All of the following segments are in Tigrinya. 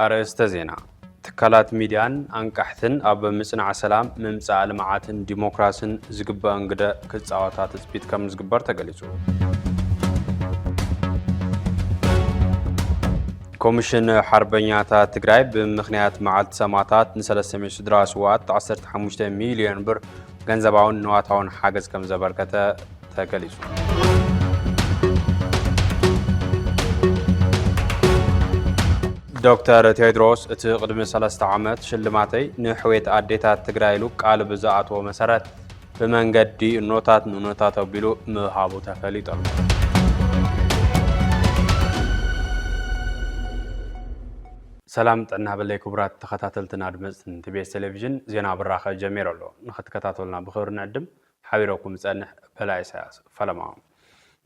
أرسط زينا تكالات ميديان أنكحثن أب مصنع سلام ممصاء لمعاتن ديمقراسن زغبا انغدا كصاواتات سبيت كم زغبر تغليصو كوميشن حربنياتا تግራይ بمخنيات معالت سماتات نسلسمي سدراس وات 15 مليون بر ገንዘባውን ነዋታውን ሓገዝ ከም ዘበርከተ ተገሊጹ ዶክተር ቴድሮስ እቲ ቅድሚ 3 ዓመት ሽልማተይ ንሕዌት ኣዴታት ትግራይ ኢሉ ቃል ብዝኣተዎ መሰረት ብመንገዲ ኖታት ንኖታት ኣቢሉ ምሃቡ ተፈሊጡ ሰላም ጥዕና በለይ ክቡራት ተኸታተልትና ኣድመጽትን ቲቢኤስ ቴሌቪዥን ዜና ብራኸ ጀሚሩ ኣሎ ንኽትከታተሉና ብኽብሪ ንዕድም ሓቢረኩም ጸንሕ በላይ ኢሳያስ ፈለማው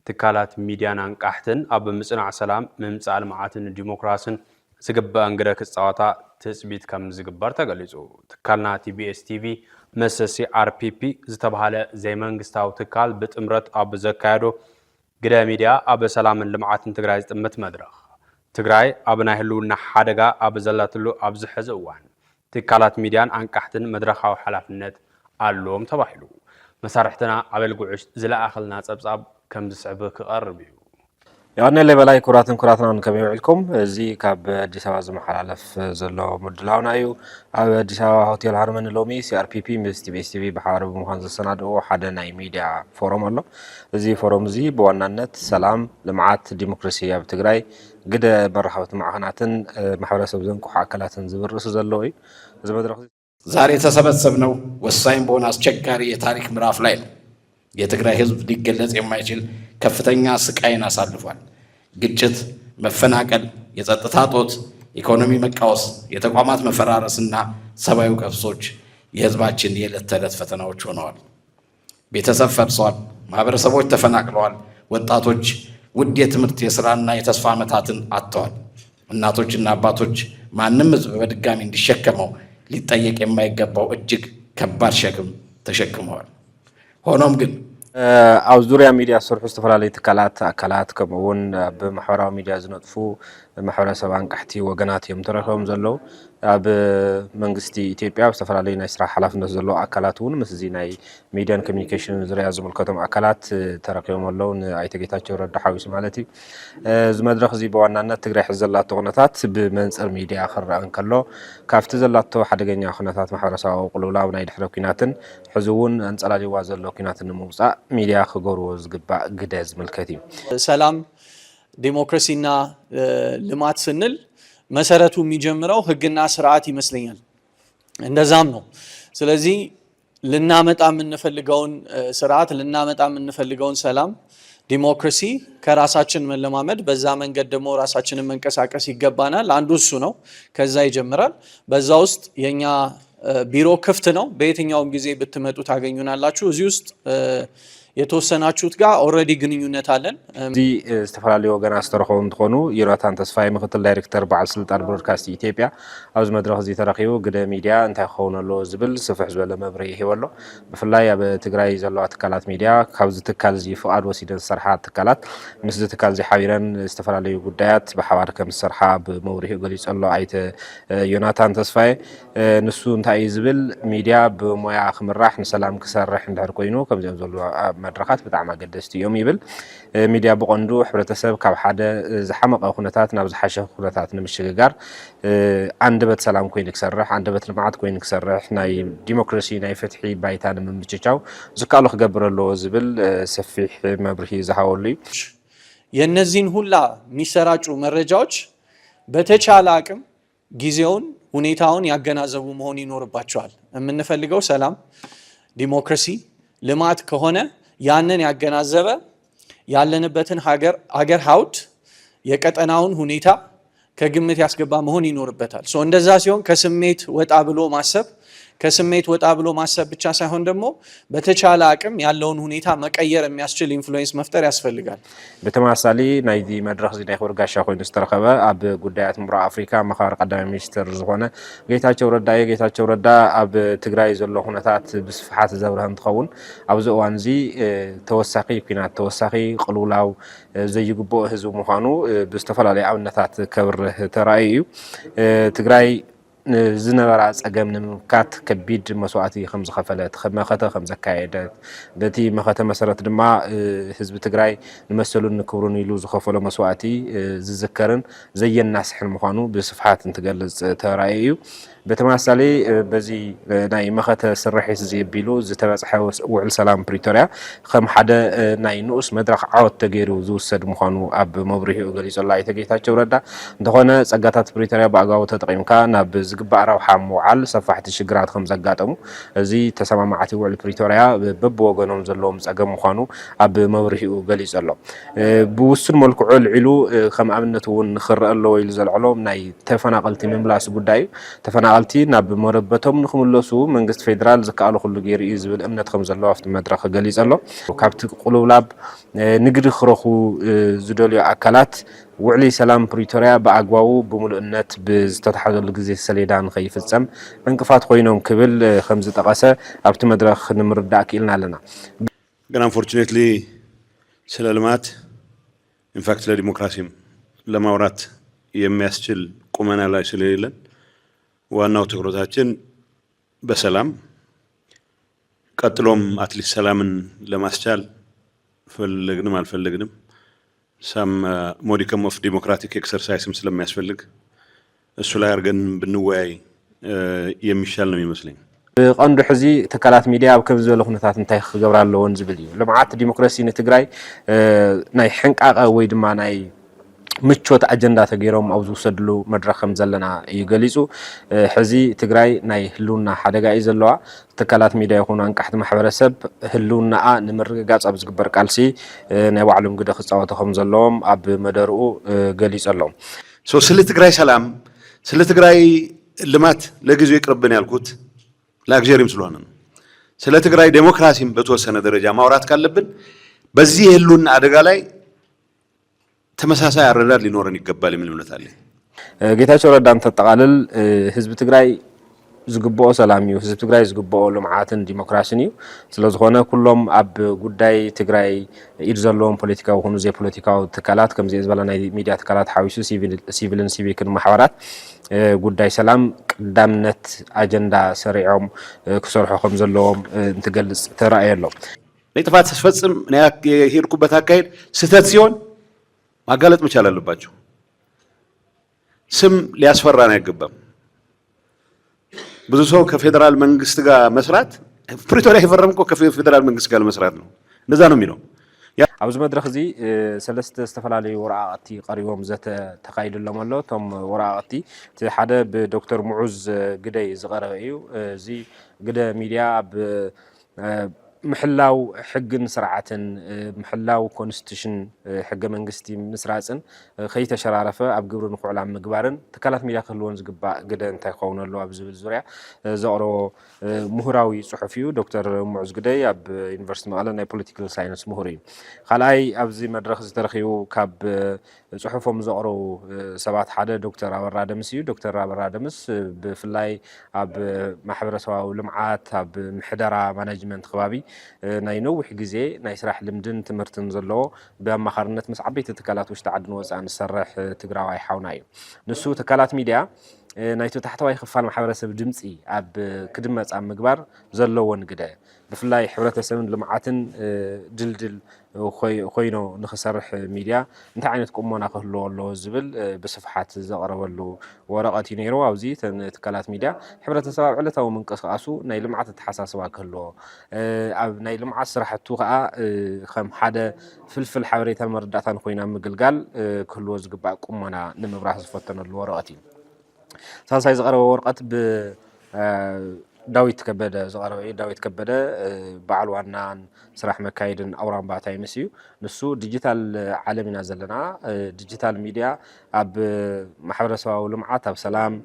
ትካላት ሚድያን አንቃሕትን ኣብ ምጽናዕ ሰላም ምምጻእ ልምዓትን ዲሞክራሲን ዝግበአ እንግዳ ክጻወታ ትጽቢት ከም ዝግበር ተገሊጹ ትካልና ቲቢኤስ ቲቪ መሰሲ አርፒፒ ዝተባሃለ ዘይመንግስታዊ ትካል ብጥምረት ኣብ ዘካየዶ ግዳ ሚድያ ኣብ ሰላምን ልምዓትን ትግራይ ዝጥምት መድረኽ ትግራይ ኣብ ናይ ህልውና ሓደጋ ኣብ ዘላትሉ ኣብ ዝሕዝ እዋን ትካላት ሚድያን አንቃሕትን መድረኻዊ ሓላፍነት ኣለዎም ተባሂሉ መሳርሕትና ኣበል ጉዕሽ ዝለኣኸልና ጸብጻብ ከም ዝስዕብ ክቐርብ እዩ ያነ ለበላይ ኩራትን ኩራትናን ከመይውልኩም እዚ ካብ አዲስ አበባ ዝመሓላለፍ ዘሎ ምድላውና እዩ ኣብ አዲስ አበባ ሆቴል ሃርመን ሎሚ ሲአርፒፒ ምስ ቲቢኤስ ቲቪ በሓባር ብምዃን ዝሰናድኦ ሓደ ናይ ሚድያ ፎረም ኣሎ እዚ ፎረም እዚ ብዋናነት ሰላም ልምዓት ዲሞክራሲ ኣብ ትግራይ ግደ መራኸብቲ ማዕኸናትን ማሕበረሰብ ዘንቁሕ አካላትን ዝብርስ ዘሎ እዩ እዚ መድረኽ ዛሬ ተሰበሰብነው ወሳኝ በሆነ አስቸጋሪ የታሪክ ምዕራፍ ላይ ነው የትግራይ ህዝብ ሊገለጽ የማይችል ከፍተኛ ስቃይን አሳልፏል ግጭት መፈናቀል የጸጥታ ጦት ኢኮኖሚ መቃወስ የተቋማት መፈራረስና ሰብአዊ ቀውሶች የህዝባችን የዕለት ተዕለት ፈተናዎች ሆነዋል ቤተሰብ ፈርሷል ማህበረሰቦች ተፈናቅለዋል ወጣቶች ውድ የትምህርት የሥራና የተስፋ ዓመታትን አጥተዋል እናቶችና አባቶች ማንም ህዝብ በድጋሚ እንዲሸከመው ሊጠየቅ የማይገባው እጅግ ከባድ ሸክም ተሸክመዋል ሆኖም ግን ኣብ ዙርያ ሚድያ ዝሰርሑ ዝተፈላለዩ ትካላት ኣካላት ከምኡውን ብማሕበራዊ ሚድያ ዝነጥፉ ማሕበረሰብ አንቃሕቲ ወገናት እዮም ተረኺቦም ዘለዉ ኣብ መንግስቲ ኢትዮጵያ ዝተፈላለዩ ናይ ስራሕ ሓላፍነት ዘለዎ ኣካላት እውን ምስ እዚ ናይ ሚድያን ኮሚኒኬሽን ዙርያ ዝምልከቶም ኣካላት ተረኺቦም ኣለዉ ንኣይተ ጌታቸው ረዳ ሓዊሱ ማለት እዩ እዚ መድረኽ እዚ ብዋናነት ትግራይ ሕዚ ዘላቶ ኩነታት ብመንፅር ሚድያ ክረአ እንከሎ ካብቲ ዘላቶ ሓደገኛ ኩነታት ማሕበረሰባዊ ቅልውላው ናይ ድሕረ ኩናትን ሕዚ እውን አንጸላሊዋ ዘሎ ኩናትን ንምውፃእ ሚድያ ክገብርዎ ዝግባእ ግደ ዝምልከት እዩ ሰላም ዲሞክራሲና ልማት ስንል መሰረቱ የሚጀምረው ህግና ስርዓት ይመስለኛል እንደዛም ነው ስለዚህ ልናመጣ የምንፈልገውን ስርዓት ልናመጣ የምንፈልገውን ሰላም ዲሞክራሲ ከራሳችን መለማመድ በዛ መንገድ ደግሞ ራሳችንን መንቀሳቀስ ይገባናል አንዱ እሱ ነው ከዛ ይጀምራል በዛ ውስጥ የኛ ቢሮ ክፍት ነው በየትኛውም ጊዜ ብትመጡ ታገኙናላችሁ እዚህ ውስጥ የተወሰናችሁት ጋር ኦሬዲ ግንኙነት አለን እዚ ዝተፈላለዩ ወገናት ዝተረኸቡ እንትኾኑ ዮናታን ተስፋይ ምክትል ዳይሬክተር በዓል ስልጣን ብሮድካስት ኢትዮጵያ ኣብዚ መድረኽ እዚ ተረኺቡ ግደ ሚድያ እንታይ ክኸውን ኣለዎ ዝብል ስፍሕ ዝበለ መብርሂ ሂቡ ኣሎ ብፍላይ ኣብ ትግራይ ዘለዋ ትካላት ሚድያ ካብዚ ትካል እዚ ፍቓድ ወሲደን ዝሰርሓ ትካላት ምስዚ ትካል እዚ ሓቢረን ዝተፈላለዩ ጉዳያት ብሓባር ከም ዝሰርሓ ብመብርሂኡ ገሊጹ ኣሎ ኣይተ ዮናታን ተስፋይ ንሱ እንታይ እዩ ዝብል ሚድያ ብሞያ ክምራሕ ንሰላም ክሰርሕ እንድሕር ኮይኑ ከምዚኦም ዘሎ መድረኻት ብጣዕሚ ኣገደስቲ እዮም ይብል ሚድያ ብቐንዱ ሕብረተሰብ ካብ ሓደ ዝሓመቐ ኩነታት ናብ ዝሓሸ ኩነታት ንምሽግጋር አንደበት ሰላም ኮይኑ ክሰርሕ አንደበት ልምዓት ኮይኑ ክሰርሕ ናይ ዲሞክራሲ ናይ ፍትሒ ባይታ ንምምችቻው ዝካሎ ክገብር ኣለዎ ዝብል ሰፊሕ መብርሂ ዝሃበሉ እዩ የነዚህን ሁላ የሚሰራጩ መረጃዎች በተቻለ አቅም ጊዜውን ሁኔታውን ያገናዘቡ መሆን ይኖርባቸዋል የምንፈልገው ሰላም ዲሞክራሲ ልማት ከሆነ ያንን ያገናዘበ ያለንበትን ሀገር ሀውድ የቀጠናውን ሁኔታ ከግምት ያስገባ መሆን ይኖርበታል ሶ እንደዛ ሲሆን ከስሜት ወጣ ብሎ ማሰብ ከስሜት ወጣ ብሎ ማሰብ ብቻ ሳይሆን ደግሞ በተቻለ አቅም ያለውን ሁኔታ መቀየር የሚያስችል ኢንፍሉዌንስ መፍጠር ያስፈልጋል። በተመሳሳሊ ናይዚ መድረክ እዚ ናይ ክብሪ ጋሻ ኮይኑ ዝተረኸበ ኣብ ጉዳያት ምብራቅ አፍሪካ መኻሪ ቀዳማይ ሚኒስትር ዝኾነ ጌታቸው ረዳ ጌታቸው ረዳ ኣብ ትግራይ ዘሎ ኩነታት ብስፍሓት ዘብርህ እንትኸውን ኣብዚ እዋን እዚ ተወሳኺ ኩናት ተወሳኺ ቅልውላው ዘይግብኦ ህዝቢ ምዃኑ ብዝተፈላለዩ ኣብነታት ከብርህ ተራእዩ እዩ። ትግራይ ዝነበራ ፀገም ንምምካት ከቢድ መስዋዕቲ ከም ዝኸፈለት መኸተ ከም ዘካየደት በቲ መኸተ መሰረት ድማ ህዝቢ ትግራይ ንመሰሉን ክብሩን ኢሉ ዝኸፈሎ መስዋዕቲ ዝዝከርን ዘየናስሕን ምዃኑ ብስፍሓት እንትገልጽ ተራእዩ እዩ። በተመሳሳሊ በዚ ናይ መኸተ ስርሒት ዘየቢሉ ዝተበጽሐ ውዕል ሰላም ፕሪቶሪያ ከም ሓደ ናይ ንኡስ መድረኽ ዓወት ተገይሩ ዝውሰድ ምዃኑ ኣብ መብርሂኡ ገሊጹ ኣሎ ኣይተ ጌታቸው ረዳ። እንተኾነ ጸጋታት ፕሪቶሪያ ብኣግባቡ ተጠቒምካ ናብ ዝግባእ ረብሓ ምውዓል ሰፋሕቲ ሽግራት ከም ዘጋጠሙ እዚ ተሰማማዕቲ ውዕል ፕሪቶሪያ በብወገኖም ዘለዎም ጸገም ምዃኑ ኣብ መብርሂኡ ገሊጹ ኣሎ። ብውሱን መልክዑ ልዒሉ ከም ኣብነት እውን ክረአ ኣለዎ ኢሉ ዘልዕሎም ናይ ተፈናቐልቲ ምምላስ ጉዳይ እዩ። ተፈናቀልቲ ናብ መረበቶም ንኽምለሱ መንግስቲ ፌደራል ዝከኣሎ ኩሉ ገይሩ እዩ ዝብል እምነት ከም ዘለዎ ኣብቲ መድረኽ ገሊጹ ኣሎ። ካብቲ ቁልውላብ ንግዲ ክረኽቡ ዝደልዩ ኣካላት ውዕሊ ሰላም ፕሪቶሪያ ብኣግባቡ ብሙሉእነት ብዝተተሓዘሉ ግዜ ሰሌዳ ንኸይፍጸም እንቅፋት ኮይኖም ክብል ከም ዝጠቐሰ ኣብቲ መድረኽ ንምርዳእ ክኢልና ኣለና። ግን አንፎርቹኔትሊ ስለ ልማት ኢንፋክት ለዲሞክራሲም ለማውራት የሚያስችል ቁመና ላይ ስለሌለን ዋናው ትኩረታችን በሰላም ቀጥሎም አትሊስት ሰላምን ለማስቻል ፈለግንም አልፈለግንም some modicum of democratic exercise ስለሚያስፈልግ እሱ ላይ አርገን ብንወያይ የሚሻል ነው ይመስለኝ። ቀንዱ ሕዚ ተካላት ሚዲያ ኣብ ከም ዝበለ ኩነታት እንታይ ክገብር ኣለዎን ዝብል እዩ። ልምዓት ዲሞክራሲ ንትግራይ ናይ ሕንቃቐ ወይ ድማ ናይ ምቾት አጀንዳ ተገይሮም ኣብ ዝውሰድሉ መድረኽ ከም ዘለና እዩ ገሊጹ። ሕዚ ትግራይ ናይ ህልውና ሓደጋ እዩ ዘለዋ። ተካላት ሚድያ ይኹኑ አንቃሕቲ ማሕበረሰብ ህልውናኣ ንምርግጋጽ ኣብ ዝግበር ቃልሲ ናይ ባዕሎም ግደ ክጻወቱ ከም ዘለዎም ኣብ መደርኡ ገሊጹ ኣሎ። ስለ ትግራይ ሰላም ስለ ትግራይ ልማት ለጊዜው ይቅርብን ያልኩት ላግዠሪም ስለሆነ ነው። ስለ ትግራይ ዴሞክራሲም በተወሰነ ደረጃ ማውራት ካለብን በዚህ ህልውና አደጋ ላይ ተመሳሳይ አረዳድ ሊኖረን ይገባል የሚል እምነት አለ። ጌታቸው ረዳን ተጠቃልል ህዝብ ትግራይ ዝግብኦ ሰላም እዩ፣ ህዝብ ትግራይ ዝግብኦ ልምዓትን ዲሞክራሲን እዩ። ስለዝኾነ ኩሎም ኣብ ጉዳይ ትግራይ ኢድ ዘለዎም ፖለቲካዊ ይኹኑ ዘይፖለቲካዊ ትካላት ከምዚ ዝበለ ናይ ሚድያ ትካላት ሓዊሱ ሲቪልን ሲቪክን ማሕበራት ጉዳይ ሰላም ቀዳምነት አጀንዳ ሰሪዖም ክሰርሑ ከም ዘለዎም እንትገልጽ ተራእዩ ኣሎ። ናይ ጥፋት ተፈጽም ናይ ሄድኩበት አካሄድ ስህተት ሲሆን ማጋለጥ መቻል አለባቸው። ስም ሊያስፈራን አይገባም። ብዙ ሰው ከፌደራል መንግስት ጋር መስራት ፕሪቶሪያ የፈረምኮ ከፌደራል መንግስት ጋር መስራት ነው እንደዛ ነው የሚለው። ኣብዚ መድረኽ እዚ ሰለስተ ዝተፈላለዩ ወረቃቅቲ ቀሪቦም ዘተ ተኻይድሎም ኣሎ። እቶም ወረቃቅቲ እቲ ሓደ ብዶክተር ሙዑዝ ግደይ ዝቐረበ እዩ። እዚ ግደ ሚድያ ኣብ محلاو حقن سرعتن محلاو كونستيشن حق منجستي مسرعتن خيت شرارفة أبجبر نقول عم مجبرن تكلت ميدا خلون زجبا جدا انت يخون الله أبزب الزرع زارو مهراوي صحفيو دكتور معز جدي أب يونيفرسيتي مالنا بوليتيكال ساينس مهري خلاي أبزي مدرسة تاريخيو كاب صحفهم زارو سبعة حدا دكتور عبر آدمسيو دكتور عبر آدمس بفلاي أب محبر سوا ولمعات أب محدرة مانجمنت خوابي ناينو وحجزي نايسرح لمدن تمرتن زلو بمخارنة مسعبية تكالات وش تعدن وزعن السرح تقراوي حونايو نسو تكالات ميديا نايتو تحتوي خفال محبرسة بجمسي أب كدمة عم مقبر زلو ونقدا بفلاي حبرة سمن لمعاتن جلجل خوينو نخسرح ميديا انت عينت كمونا قهلو اللو زبل بصفحات زغرة ولو ورقاتي نيرو أو زي تكالات ميديا حبرة سبب علتها ومن قصقاسو ناي لمعات تحساس واكهلو ناي لمعات سرحتو غا خم حدا فلفل حبريتا المرداتان خوينا مقلقال كهلو زقبع كمونا نمبراح زفتنا الورقاتي ساساي زغرة ورقات ب ዳዊት ከበደ ዝቀረበ እዩ ዳዊት ከበደ በዓል ዋናን ስራሕ መካይድን አውራን ባታ ይመስዩ ንሱ ዲጂታል ዓለም ኢና ዘለና ዲጂታል ሚዲያ ኣብ ማሕበረሰባዊ ልምዓት ኣብ ሰላም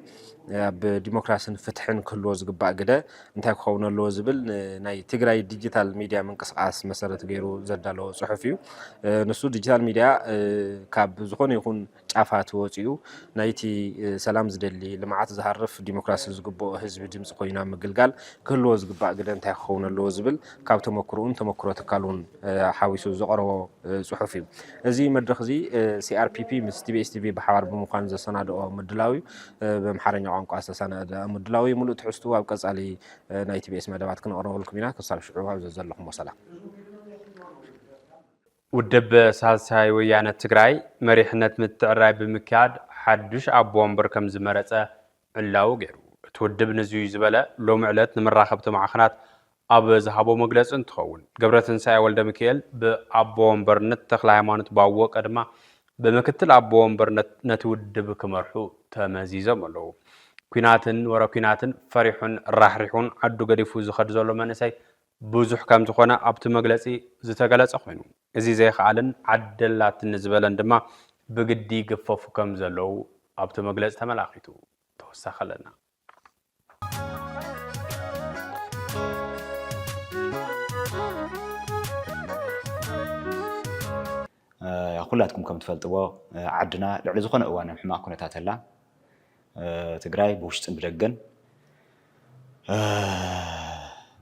ኣብ ዲሞክራሲን ፍትሕን ክህልዎ ዝግባእ ግደ እንታይ ክኸውን ኣለዎ ዝብል ናይ ትግራይ ዲጂታል ሚዲያ ምንቅስቃስ መሰረት ገይሩ ዘዳለዎ ጽሑፍ እዩ ንሱ ዲጂታል ሚዲያ ካብ ዝኾነ ይኹን ጫፋት ወፂኡ ናይቲ ሰላም ዝደሊ ልምዓት ዝሃርፍ ዲሞክራሲ ዝግብኦ ህዝቢ ድምፂ ኮይና ምግልጋል ክህልዎ ዝግባእ ግደ እንታይ ክኸውን ኣለዎ ዝብል ካብ ተመክሮን ተመክሮ ትካሉን ሓዊሱ ዘቕረቦ ጽሑፍ እዩ እዚ መድረኽ እዚ CRPP ምስ TBS TV ብሓባር ብምዃን ዘሰናድኦ ምድላዊ በምሓረኛ ቋንቋ ዝተሰናደ ምድላዊ ሙሉእ ትሕዝቱ ኣብ ቀጻሊ ናይ TBS መደባት ክንቕርበልኩም ኢና ክሳብ ሽዑ ኣብ ዘለኹም ሰላም ውድብ ሳልሳይ ወያነ ትግራይ መሪሕነት ምትዕራይ ብምክያድ ሓዱሽ ኣቦ ወንበር ከም ዝመረፀ ዕላው ገይሩ እቲ ውድብ ንዝዩ ዝበለ ሎሚ ዕለት ንምራኸብቲ ማዕኸናት ኣብ ዝሃቦ መግለፂ እንትኸውን ገብረትንሳኤ ወልደ ሚካኤል ብኣቦ ወንበርነት ተክለ ሃይማኖት ባወቀ ድማ በምክትል ኣቦ ወንበርነት ነቲ ውድብ ክመርሑ ተመዚዞም ኣለዉ ኩናትን ወረኩናትን ፈሪሑን ራሕሪሑን ዓዱ ገዲፉ ዝኸድ ዘሎ መንእሰይ ብዙሕ ከም ዝኾነ ኣብቲ መግለፂ ዝተገለጸ ኮይኑ እዚ ዘይከኣልን ዓደላትን ዝበለን ድማ ብግዲ ገፈፉ ከም ዘለዉ ኣብቲ መግለፂ ተመላኺቱ ተወሳኸለና ኩላትኩም ከም ትፈልጥዎ ዓድና ልዕሊ ዝኾነ እዋን ሕማቅ ኩነታት ኣላ ትግራይ ብውሽጥን ብደገን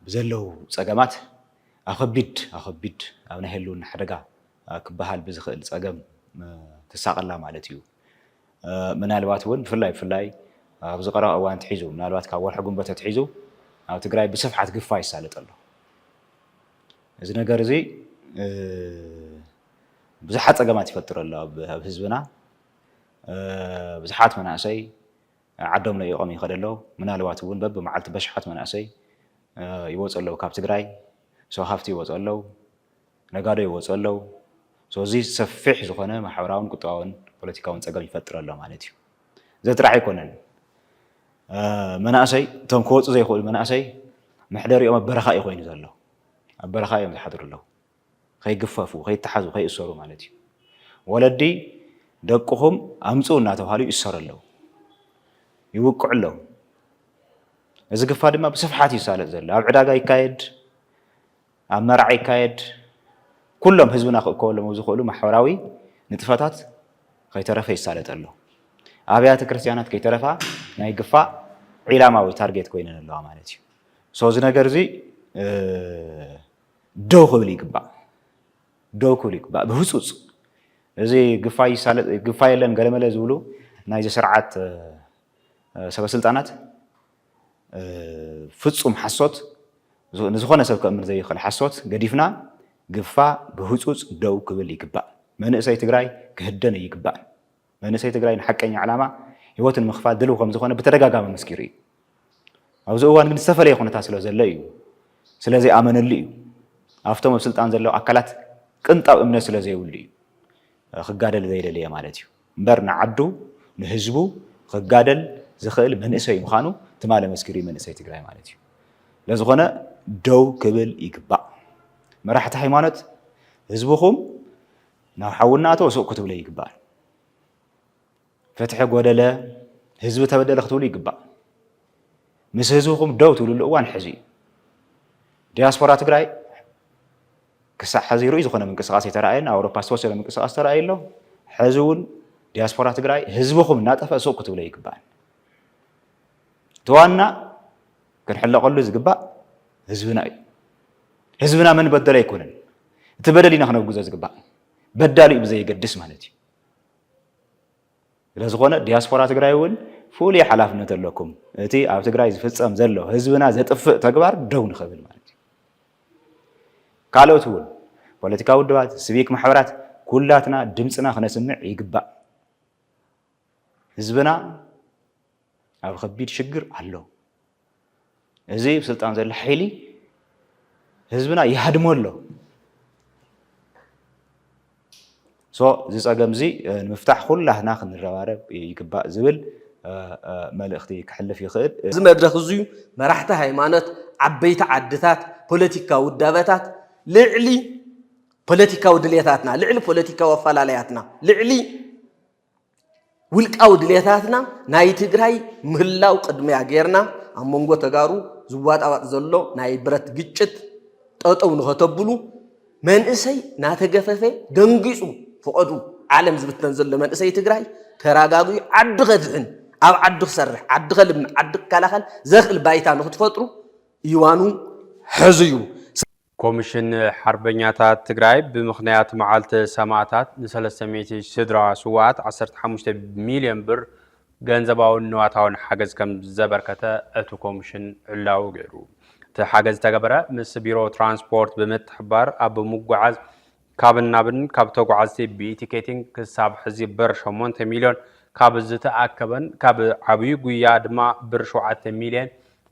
ብዘለው ፀገማት ኣኸቢድ ኣብ ናይ ህልውና ሓደጋ ክበሃል ብዝኽእል ፀገም ትሳቐላ ማለት እዩ ምናልባት እውን ብፍላይ ኣብ ዝቐረበ እዋን ትሒዙ ምናልባት ካብ ወርሒ ጉንበተ ትሒዙ ኣብ ትግራይ ብስፍሓት ግፋ ይሳለጥ ኣሎ እዚ ነገር እዚ ብዙሓት ፀገማት ይፈጥር ኣሎ ኣብ ህዝብና ብዙሓት መናእሰይ ዓዶም ለይቆም ይኸድ ኣለዉ ምናልባት እውን በብመዓልቲ በሽሓት መናእሰይ ይወፁ ኣለዉ ካብ ትግራይ ሰው ሃፍቲ ይወፁ ኣለዉ ነጋዶ ይወፁ ኣለዉ እዚ ሰፊሕ ዝኾነ ማሕበራውን ቁጠባውን ፖለቲካውን ፀገም ይፈጥር ኣሎ ማለት እዩ ዘጥራሕ ኣይኮነን መናእሰይ እቶም ክወፁ ዘይኽእሉ መናእሰይ ምሕደሪኦም ኣብ በረኻ እዩ ኮይኑ ዘሎ ኣብ በረኻ እዮም ዝሓድሩ ኣለዉ ከይግፈፉ ከይተሓዙ ከይእሰሩ ማለት እዩ ወለዲ ደቅኹም ኣምፁ እናተባሃሉ ይእሰሩ ኣለዉ ይውቅዑ ኣለዉ እዚ ግፋ ድማ ብስፍሓት ይሳለጥ ዘሎ ኣብ ዕዳጋ ይካየድ ኣብ መርዓ ይካየድ ኩሎም ህዝብና ክእከበሎም ዝኽእሉ ማሕበራዊ ንጥፈታት ከይተረፈ ይሳለጥ ኣሎ ኣብያተ ክርስቲያናት ከይተረፋ ናይ ግፋ ዒላማዊ ታርጌት ኮይነን ኣለዋ ማለት እዩ እዚ ነገር እዚ ደው ክብል ይግባእ ብህፁፅ እዚ ግፋ የለን ገለመለ ዝብሉ ናይ ስርዓት ሰበስልጣናት ፍጹም ሓሶት ንዝኾነ ሰብ ከእምን ዘይኽእል ሓሶት ገዲፍና ግፋ ብህፁፅ ደው ክብል ይግባእ መንእሰይ ትግራይ ክህደን ይግባእ መንእሰይ ትግራይ ንሓቀኛ ዕላማ ህይወትን ምኽፋል ድልው ከም ዝኾነ ብተደጋጋሚ መስኪሩ እዩ ኣብዚ እዋን ግን ዝተፈለየ ኩነታት ስለ ዘሎ እዩ ስለዘይኣመነሉ እዩ ኣብቶም ኣብ ስልጣን ዘለዉ ኣካላት ቅንጣብ እምነት ስለ ዘይብሉ እዩ ክጋደል ዘይደለየ ማለት እዩ እምበር ንዓዱ ንህዝቡ ክጋደል ዝኽእል መንእሰይ ምዃኑ ትማለ መስኪሩ መንእሰይ ትግራይ ማለት እዩ ለዝኾነ ደው ክብል ይግባእ መራሕቲ ሃይማኖት ህዝብኹም ናብ ሓውናቶ ሱቅ ክትብለ ይግባእ ፍትሒ ጎደለ ህዝቢ ተበደለ ክትብሉ ይግባእ ምስ ህዝብኹም ደው ትብልሉ እዋን ሕዚ ዲያስፖራ ትግራይ ክሳዕ ሓዚሩ ዝኾነ ምንቅስቃስ የተረኣየን ኣውሮፓ ዝተወሰነ ምንቅስቃስ ተረኣየ ኣሎ ሕዚ እውን ዲያስፖራ ትግራይ ህዝብኹም እናጠፍአ ሱቅ ክትብለ ይግባእ ተዋና ክንሕለቐሉ ዝግባእ ህዝብና እዩ ህዝብና መን በደለ ኣይኮነን እቲ በደል ኢና ክነግዞ ዝግባእ በዳሊ እዩ ብዘይገድስ ማለት እዩ ስለዝኾነ ዲያስፖራ ትግራይ እውን ፍሉይ ሓላፍነት ኣለኩም እቲ ኣብ ትግራይ ዝፍፀም ዘሎ ህዝብና ዘጥፍእ ተግባር ደው ንኽብል ማለት እዩ ካልኦት እውን ፖለቲካዊ ውድባት ሲቪክ ማሕበራት ኩላትና ድምፅና ክነስምዕ ይግባእ ህዝብና ኣብ ከቢድ ሽግር ኣሎ እዚ ብስልጣን ዘሎ ሓይሊ ህዝብና ይሃድሞ ኣሎ እዚ ፀገም እዚ ንምፍታሕ ኩላትና ክንረባረብ ይግባእ ዝብል መልእኽቲ ክሕልፍ ይኽእል እዚ መድረኽ እዙይ መራሕቲ ሃይማኖት ዓበይቲ ዓድታት ፖለቲካዊ ውዳበታት ልዕሊ ፖለቲካዊ ድሌታትና ልዕሊ ፖለቲካዊ ኣፈላላያትና ልዕሊ ውልቃዊ ድሌታትና ናይ ትግራይ ምህላው ቅድሚያ ጌርና ኣብ መንጎ ተጋሩ ዝዋጣዋጥ ዘሎ ናይ ብረት ግጭት ጠጠው ንኸተብሉ መንእሰይ ናተገፈፈ ደንጊጹ ፍቐዱ ዓለም ዝብተን ዘሎ መንእሰይ ትግራይ ተራጋጉ ዓዲ ኸድሕን ኣብ ዓዲ ክሰርሕ ዓዲ ኸልምዕ ዓዲ ክከላኸል ዘኽእል ባይታ ንኽትፈጥሩ ይዋኑ ሕዝዩ ኮሚሽን ሓርበኛታት ትግራይ ብምኽንያት መዓልቲ ሰማዕታት ን300 ስድራ ስዋኣት 15 ሚልዮን ብር ገንዘባውን ንዋታውን ሓገዝ ከም ዘበርከተ እቲ ኮሚሽን ዕላው ገይሩ እቲ ሓገዝ ተገበረ ምስ ቢሮ ትራንስፖርት ብምትሕባር ኣብ ምጉዓዝ ካብን ናብን ካብ ተጓዓዝቲ ብኢቲኬቲንግ ክሳብ ሕዚ ብር 8 ሚልዮን ካብ ዝተኣከበን ካብ ዓብዪ ጉያ ድማ ብር 7 ሚልዮን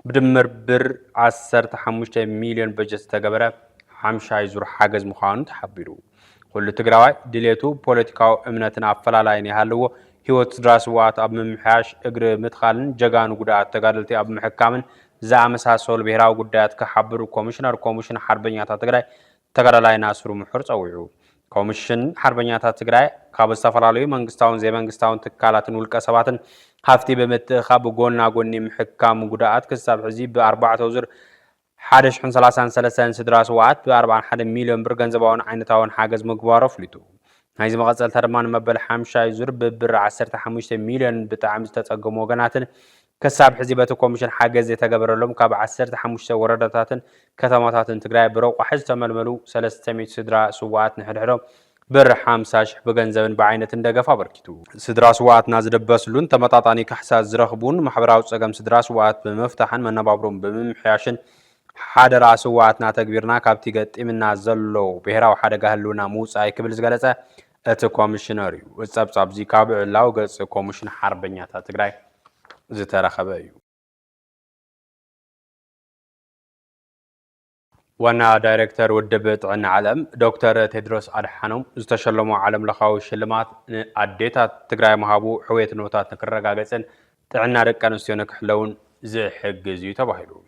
بدمر بر 15 مليون بجت تجبره حمشاي زور حاجز مخان تحبيرو كل تجربة دليتو بوليتيكاو أمنتنا فلالايني هلو هو تدرس وقت أب محاش أجر مدخلن جعان وجدات تجارلتي أب محكمن زعم ساسول بهراو وجدات كحبرو كوميشن حربيات تجارلاين أسرو محرز أويو كوميشن حربيات تجربة قابل سفرالي منقستاون زي منقستاون تكالاتن والكسباتن هفتي بمتخاب وقولنا قولني محكام وجدات كسب حزيب ب4 وزر حادش حن 33 سدراس وقت ب4 مليون برجن زبون عينتاون حاجز مقبارة فلتو هاي زي ما قصدت ترمان مبلغ حمشاي زر ببر 15 مليون بتعمز تتقم وجناتن كسب حزيبته كوميشن حاجز يتجبر لهم كاب 15 ورداتن كتماتن تجري بروق حز تململو 300 سدراس وقت نحرهم بر 50 بجنزبن بعينة دقفة بركتو سدراس وقت نازل بسلون تمطاطاني كحساس زرخبون محبراو تسقم سدراس وقت بمفتحن من نبابرون بمحياشن حدا راس وقتنا تكبيرنا كابتي قد إمنا زلو بهراو حدا قهلونا موسى أي كبل زغلسة أتو كوميشنري وصاب زي كابع لاو قلس كوميشن حربنياتا تقراي زي ترخبايو وانا دايركتور ودبت عن عالم دكتور تدروس أدحانوم استشلموا عالم لخاو الشلمات عديتا تقراي مهابو حوية نوتات نكرقاقسن تعنا ركا نسيونك حلون زي حق زيو تباهلو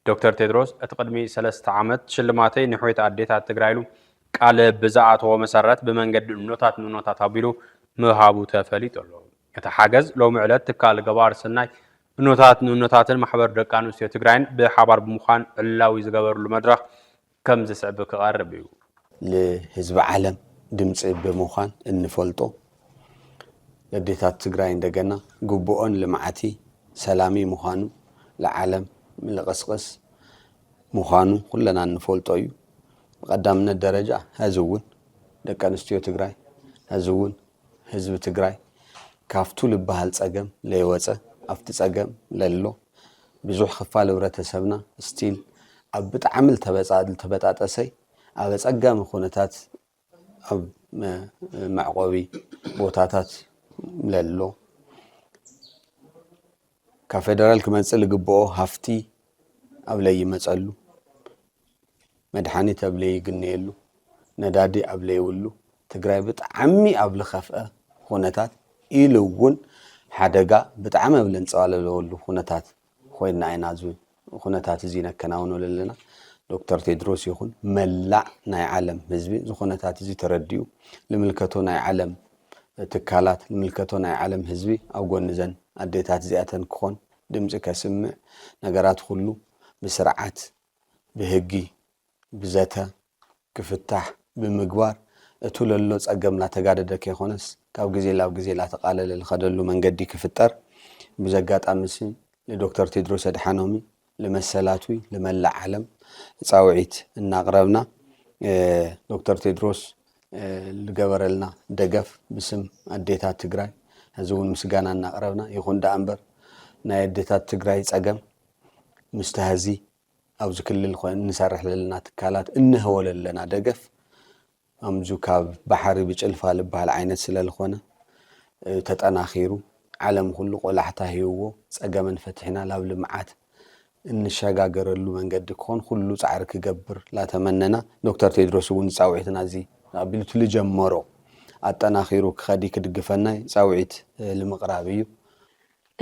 دكتور تدروس اتقدمي 3 عامات شلماتي نحوية عديتا تقرايلو قال بزاعات ومسارات بمنقد نوتات هابيلو مهابو تفاليت اللو يتحاجز لو معلت تكال قبار سناي نوتات المحبر ركا نسيو تقراين بحبار بمخان علاوي زقبر المدرخ كم زسعبك غربيو لحزب عالم دمص بمخان انفلطو لديتات تግራይን دغنا غبؤن لمعتي سلامي مخانو لعالم لقسقس مخانو كلنا نفلطو يو قدامنا الدرجه هزون دقانستيو تግራይ هزون حزب تግራይ كافتو لبهال صقم ليوصه افت صقم للو بزح خفال ህብረተሰብና ستيل أب تعمل تبتعطسي أب صقم خونتات أب معقوبي بوتاتات للو كفدرال كمنصل غبو هفتي أب لي يمصلو مدحانيت أب لي يغنيلو ندادي أب لي يولو تግራይ بتعمي أب لخفأ خونتات إلوون حدقا بتعمل بلنصاللو خونتات خوينا عينازوي خونتات زينة كناونو لنا دكتور تدروس يخون ملع ناي عالم حزبي زخونتات زي ترديو لملكتو ناي عالم تكالات لملكتو ناي عالم حزبي او غنزن اديتات زياتن كون دمص كسمع نغرات كله بسرعات بهجي بزتا كفتح بمغوار اتوللو صقمنا تغاددك يخونس كاو غزي لا تقالل الخدلو منغدي كفتر بزغاط امسين لدكتور تدروس أدحانومي لمسلاتوي لملع عالم صاوعيت نقربنا دكتور تدروس لجبرلنا دقف باسم أديتات تجراي هزون مسجانا نقربنا يخون دا أمبر نا أديتات تجراي صقم مستهزي أو زكل الخوان نسرح لنا تكالات إنه هو لنا دقف أمزو كاب بحري بيجلفها لبها عينت سلا الخوانة تتأناخيرو عالم كله قول حتى هو صقمن فتحنا لاو لمعات እንሻጋገረሉ መንገድ ኮን ሁሉ ጻዕርክ ገብር ላተመነና ዶክተር ቴድሮስ ውን ጻውዒትና እዚ አብልቱ ለጀመሮ አጠናኺሩ ከዲ ክድግፈና ጻውዒት ለመቅራብዩ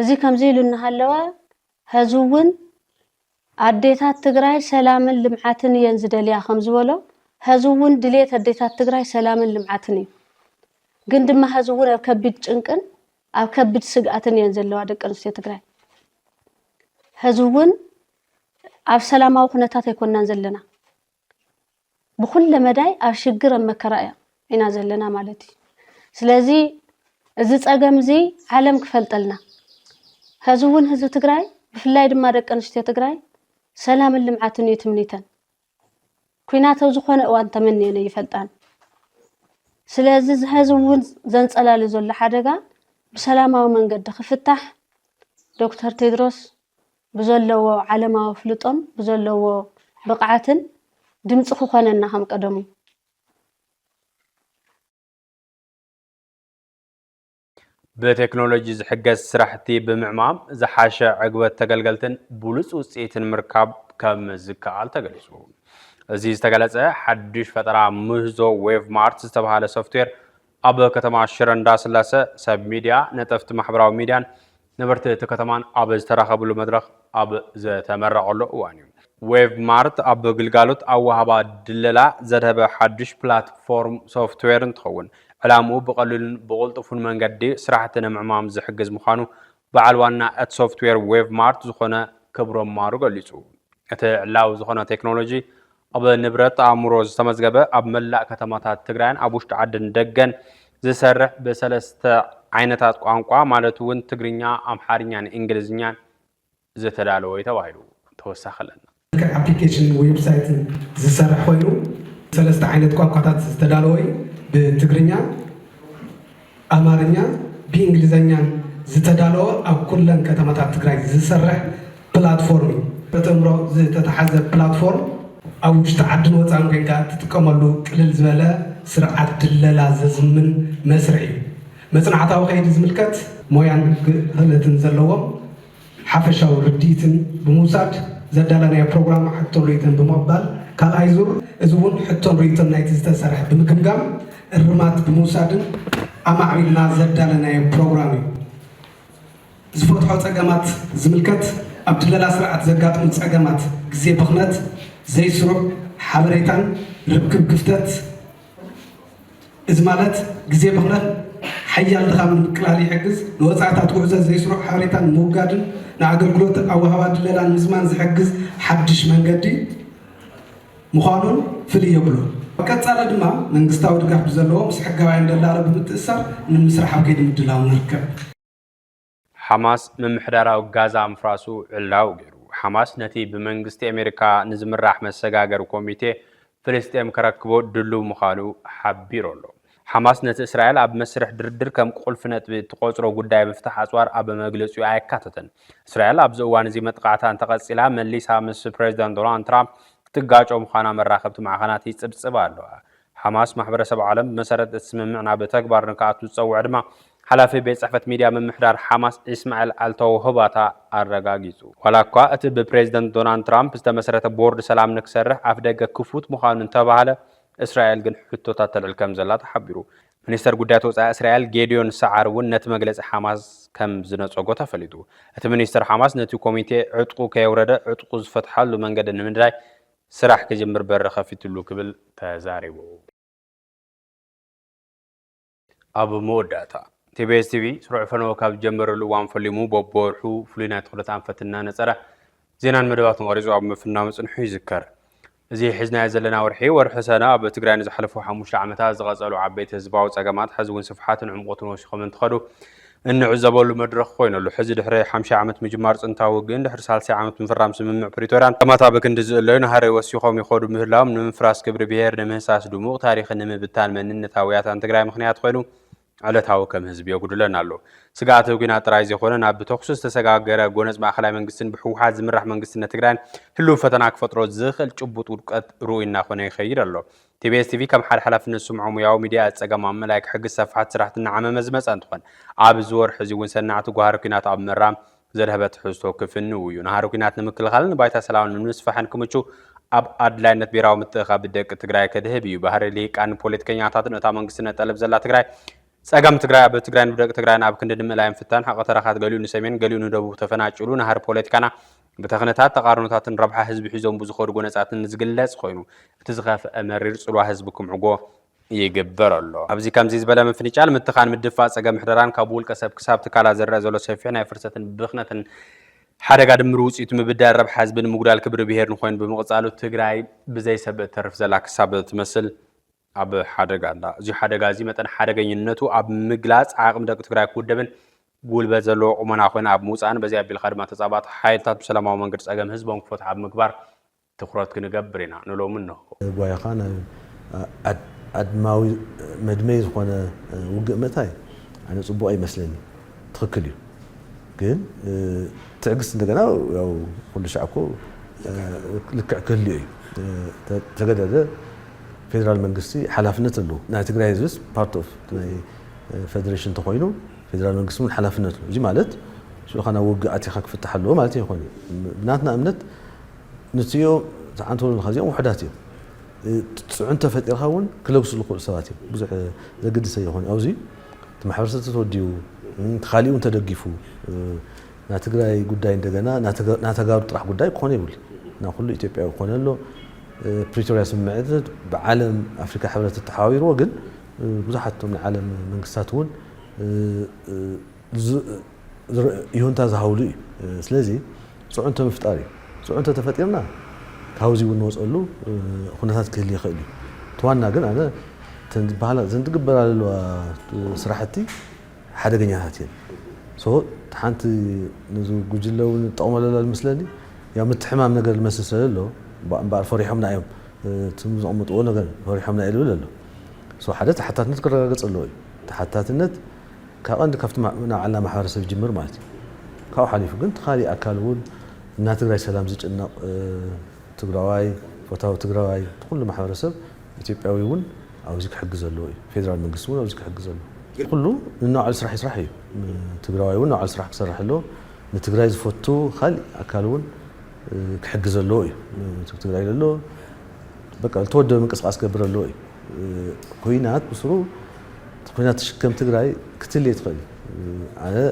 እዚ ከምዚ ኢሉ እናሃለወ ህዝቡን አዴታት ትግራይ ሰላምን ልምዓትን እየን ዝደልያ ከም ዝበሎ ህዝቡን ድሌት አዴታት ትግራይ ሰላምን ልምዓትን እዩ ግን ድማ ህዝቡን ኣብ ከቢድ ጭንቅን ኣብ ከቢድ ስግኣትን እየን ዘለዋ ደቂ ኣንስትዮ ትግራይ ህዝቡን ኣብ ሰላማዊ ኩነታት ኣይኮናን ዘለና ብኩለ መዳይ ኣብ ሽግር መከራ ኢና ዘለና ማለት እዩ ስለዚ እዚ ፀገም እዚ ዓለም ክፈልጠልና ህዝቡን ህዝብ ትግራይ ብፍላይ ድማ ደቂ ኣንስትዮ ትግራይ ሰላምን ልምዓትን እዩ ትምኒተን ኩናት ኣብ ዝኾነ እዋን ተመኒየን ይፈልጣን ስለዚ ህዝቡን ዘንጸላሉ ዘሎ ሓደጋ ብሰላማዊ መንገዲ ክፍታሕ ዶክተር ቴድሮስ ብዘለዎ ዓለማዊ ፍልጦን ብዘለዎ ብቕዓትን ድምፂ ክኾነና ከም ቀደሙ بتكنولوجي زحجز سرحتي بمعمام زحاشة عقبة تقلقلتن بولس وسيتن مركب كم زكال تقلسو زي استقلت حدش فترة مهزو ويف مارت استبها على سوفتوير أب كتما شرندا سلاسة سب ميديا نتفت محبراو ميديان نبرت تكتمان أب استراخ بلو مدرخ أب زتمرع له وانيو ويف مارت أب قلقالوت أو هبا دللا زدها حدش بلاتفورم سوفتوير نتخون علامو بقلل بغلطفون منقدي سراحتنا معمام زحجز مخانو بعلوانا ات سوفتوير ويف مارت زخونا كبرو مارو قليسو اتعلاو زخونا تكنولوجي اب نبرت امروز تمزغبه اب ملاء كتماتات تግራይን አቡሽት ዓድን ደገን ዝሰርሕ በሰለስተ ዓይነታት ቋንቋ ማለት ውን ትግርኛ አምሓርኛን እንግሊዝኛን ዘተዳለወ ይተባይሉ ተወሳኸለና አፕሊኬሽን ዌብሳይት ዝሰርሕ ኮይኑ ሰለስተ ዓይነት ቋንቋታት ዝተዳለወ በትግርኛ አማርኛ በእንግሊዝኛ ዝተዳለወ ኣብ ኩለን ከተማታት ትግራይ ዝሰርሕ ፕላትፎርም በተምሮ ዝተተሓዘ ፕላትፎርም ኣብ ውሽጢ ዓድን ወፃን ኮይንካ ትጥቀመሉ ቅልል ዝበለ ስርዓት ድለላ ዘዝምን መስርዕ እዩ መጽናዕታዊ ከይዲ ዝምልከት ሞያን ክእለትን ዘለዎም ሓፈሻዊ ርድኢትን ብምውሳድ ዘዳለናዮ ፕሮግራም ሕቶን ርኢትን ብምቕባል ካልኣይ ዙር እዚ እውን ሕቶን ርኢትን ናይቲ ዝተሰርሐ ብምግምጋም እርማት ብምውሳድን ኣማዕቢልና ዘዳለናዮ ፕሮግራም እዩ ዝፈትሖ ፀገማት ዝምልከት ኣብ ድለላ ስርዓት ዘጋጥሙ ፀገማት ግዜ ብኽነት ዘይስሩዕ ሓበሬታን ርክብ ክፍተት እዚ ማለት ግዜ ብኽነት ሓያል ድኻም ምቅላል ይሕግዝ ንወፃእታት ጉዕዞ ዘይስሩዕ ሓበሬታን ምውጋድን ንኣገልግሎት ኣወሃባ ድለላን ምዝማን ዝሕግዝ ሓድሽ መንገዲ ምዃኑን ፍልይ የብሎ ቀጻለ ድማ መንግስታዊ ድጋፍ ብዘለዎ ምስ ሕጋውያን ደላሎ ብምትእሳር ንምስራሕ ኣብ ከይዲ ምድላው ንርከብ ሓማስ ምምሕዳራዊ ጋዛ ምፍራሱ ዕላው ገይሩ ሓማስ ነቲ ብመንግስቲ ኣሜሪካ ንዝምራሕ መሰጋገር ኮሚቴ ፍልስጤም ከረክቦ ድልው ምዃኑ ሓቢሩ ኣሎ ሓማስ ነቲ እስራኤል ኣብ መስርሕ ድርድር ከም ቁልፊ ነጥቢ ትቆፅሮ ጉዳይ ምፍታሕ ኣፅዋር ኣብ መግለፂኡ ኣይካተተን እስራኤል ኣብዚ እዋን እዚ መጥቃዕታ እንተቐፂላ መሊሳ ምስ ፕሬዚደንት ዶናልድ ትራምፕ ትጋጮ ምዃና መራኸብቲ ማዕኸናት ይፅብፅብ ኣለዋ ሓማስ ማሕበረሰብ ዓለም መሰረት እስምምዕና በተግባር ንክኣቱ ዝፀውዕ ድማ ሓላፊ ቤት ጽሕፈት ሚድያ ምምሕዳር ሓማስ ኢስማኤል አልተውህባታ ኣረጋጊጹ ዋላ እኳ እቲ ብፕሬዚደንት ዶናልድ ትራምፕ ዝተመስረተ ቦርድ ሰላም ንክሰርሕ ኣፍ ደገ ክፉት ምዃኑ እንተባሃለ እስራኤል ግን ሕቶታት ተልዕል ከም ዘላ ተሓቢሩ ሚኒስተር ጉዳያት ወፃኢ እስራኤል ጌዲዮን ሰዓር እውን ነቲ መግለፂ ሓማስ ከም ዝነፀጎ ተፈሊጡ እቲ ሚኒስተር ሓማስ ነቲ ኮሚቴ ዕጥቁ ከየውረደ ዕጥቁ ዝፈትሓሉ መንገዲ ንምድላይ ስራሕ ክጅምር በሪ ከፊትሉ ክብል ተዛሪቡ ኣብ መወዳእታ ቲቢኤስ ቲቪ ስሩዕ ፈነወ ካብ ጀመረሉ እዋን ፈሊሙ በቦርሑ ፍሉይ ናይ ትኩረት አንፈትና ነፀረ ዜናን መደባትን ቀሪጹ ኣብ ምፍናው ጽንሑ ይዝከር እዚ ሒዝናዮ ዘለና ወርሒ ሰነ ኣብ ትግራይ ንዝሓለፉ 5 ዓመታት ዝቐጸሉ ዓበይቲ ህዝባዊ ፀገማት ሕዝቡን ስፍሓትን ዕምቆትን ወሲኾም እንትኸዱ እንዕዘበሉ መድረኽ ኮይነሉ ሕዚ ድሕሪ 50 ዓመት ምጅማር ጽንታዊ ግን ድሕሪ 30 ዓመት ምፍራም ስምምዕ ፕሪቶሪያን ተማታ በክንዲ ዝእለዩ ንሃረይ ወሲኾም ይኸዱ ምህላዎም ንምፍራስ ክብሪ ብሄር ንምህሳስ ድሙቕ ታሪኽን ንምብታን መንነታውያታን ትግራይ ምክንያት ኮይኑ ዕለታዊ ከም ህዝቢ የጉድለና ኣሎ ስጋኣት ኩናት ጥራይ ዘይኮነ ናብ ተኹስ ዝተሰጋገረ ጎነዝ ማእከላይ መንግስትን ብሕወሓት ዝምራሕ መንግስትን ትግራይን ህልው ፈተና ክፈጥሮ ዝኽእል ጭቡጥ ውድቀት ሩኡይና ኮነ ይኸይድ ኣሎ ቲቢኤስ ቲቪ ከም ሓደ ሓላፍነት ስምዑ ሙያዊ ሚድያ ፀገም ኣመላይ ክሕግዝ ሰፍሓት ስራሕቲ እናዓመመ ዝመፀ እንትኾን ኣብ ዝወርሒ እዚ እውን ሰናዕቲ ጓሃር ኩናት ኣብ ምራም ዘድሃበት ትሕዝቶ ክፍንው እዩ ናሃሪ ኩናት ንምክልኻልን ባይታ ሰላም ንምስፋሕን ክምቹ ኣብ ኣድላይነት ብሔራዊ ምትእኻብ ደቂ ትግራይ ከድህብ እዩ ባህሪ ልሂቃን ፖለቲከኛታትን እታ መንግስቲ ነጠልብ ዘላ ትግራይ ጸገም ትግራይ በትግራይ ንብደቅ ትግራይ ናብ ክንዲ ንምላይ ፍታን ሓቀ ተራኻት ገሊኡ ንሰሜን ገሊኡ ንደቡብ ተፈናጭሉ ናሃር ፖለቲካና بتخنتات تقارنات ربح حزب حزب بزخور جونسات نزجلس خوينو تزغف أمرير صلوا حزبكم عجوا يجبر الله أبزي كم زيز بلا مفنيشال متخان مدفع سجى محرران كابول كسب تكالا زر زلوا سيفنا فرصة بخنة حدا قاعد مروس يتم بدأ ربح حزب المقدال كبر بهير نخوين بمقصالو تجراي بزي سبت ترف زلاك سبت تمثل أب حدا قاعد زي حدا قاعد زي مثلا حدا قاعد ينتو أب مجلس عقم دك تجراي كودبن قول بزلو ومن أخونا أب موسى أنا بزي أبي الخدمات تصابات حيلتات بسلام ومن قرص أجمع حزبهم كفوت عب مكبر تخرج كنا جبرنا نلو منه. ويا خانا أدماوي مدميز خونا وقع متاي أنا صبوا أي مسلني تخكلي كن تعكس عندنا أو كل شعبكو لك كلي تجد هذا فيدرال منقصي حلفنا له ناتجراي زوس part of فيدريشن تخوينو فيدرال منقسمون حلفنا له جي مالت شو خنا وقعتي خك في التحلو مالتي يخوني بناتنا أمنت نتيو عنتو الخزيان وحداتي أنت فتير هون كله بس القول سواتي بزح إذا قد سيهون أوزي تمحرسة توديو تخالي وأنت تدقفو ناتجراي قداي عندنا ناتجار طرح قداي كوني يقول ناخذ إثيوبيا وكوني له بريتوريا سمعت بعالم أفريقيا حولت التحاور وقل بزحت من عالم من قصاتون يهونتا زهولي سلازي سو أنت مفتاري سو أنت تفتيرنا كاوزي ونوص له خناتات كلي خيلي توانا قن أنا تنبهلا زندقبل على صراحتي حدا جنيا هاتين سو تحنت نزو جوجلو ونطعم على المسلني يا متحمام نقدر المسس له بعرف فريحنا يوم تمز عمط ولا نقدر فريحنا إله ولا له سو حدا حتى نذكر قص له حتى النت كأن كفت مع على محارس الجمر مالتي كاو حليف قلت خالي أكلون ناتجراي سلام زج إنه تجراي فتاو تجراي كل محارسة إثيوبياويون أو زيك حق زلوي فيدرال منقسمون أو زيك حق زلوي كله إنه على سرح يسرحي تجرايون على سرح سرح له نتجراي فوتو خالي أكلون حق زلوي تجراي له بقى تود من قصقاس قبر اللوي كوينات بصرو كوينات كم تجراي كتلي تخلي على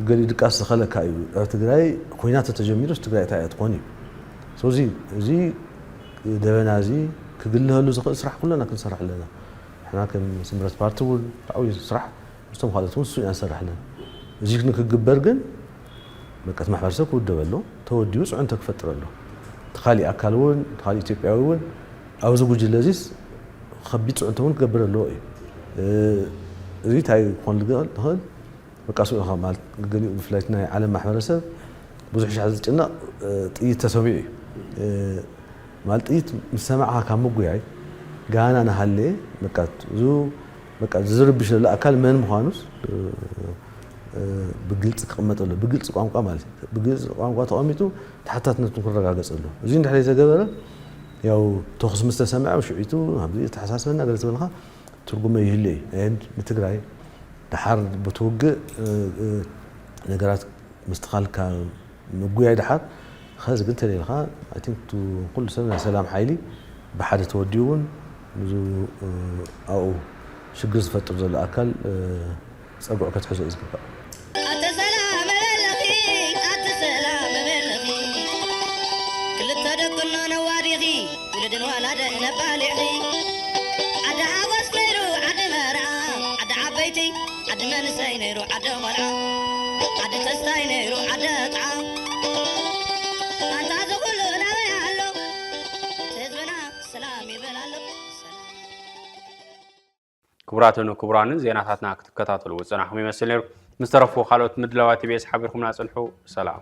قال يدقاس خلك كايو تجراي كوينات تجميرش تجراي تاعت قوني سوزي زي دبنا زي كقلها له زق اسرح كلنا كنسرح لنا احنا كم سمرت بارتول او يسرح مستم خالتون سو ينسرح لنا زيك نكجبر جن بقى محبرسك ودبلو توديو صعنت كفتر له تخالي اكلون تخالي اثيوبياوين او زوج لذيس خبيت صعنتون كجبر له زي تاي كون لقال بقى سو مال قال فلايتنا عالم محبرسك بزح شي حزقنا طيت تسويعي مال طيت مسمعها كان مغياي غانا انا هالي بقى زربش الاكل من مخانوس بقلص قمطله بقلص قانقا مالتي بقلص قانقا تقاميتو تحتاتنتو كرغاغصلو زي ندحلي زغبره ياو تخص مستسمع وشعيتو هبدي تحساسنا قالت لها ترجم يهلي اند بتግራይ دحر بتوجه نغرات مستقال كان مغويا دحر خاز قلت لي لها اي ثينك تو كل سنه سلام حيلي بحد توديون بزو او شغل زفطر زل اكل صقع كتحزو يزغبا كبراتنا كبران زيناتنا كتكتاتلو وصناحكم يمثل مسترفو خالوت مدلواتي بيس حبركم ناصلحو سلام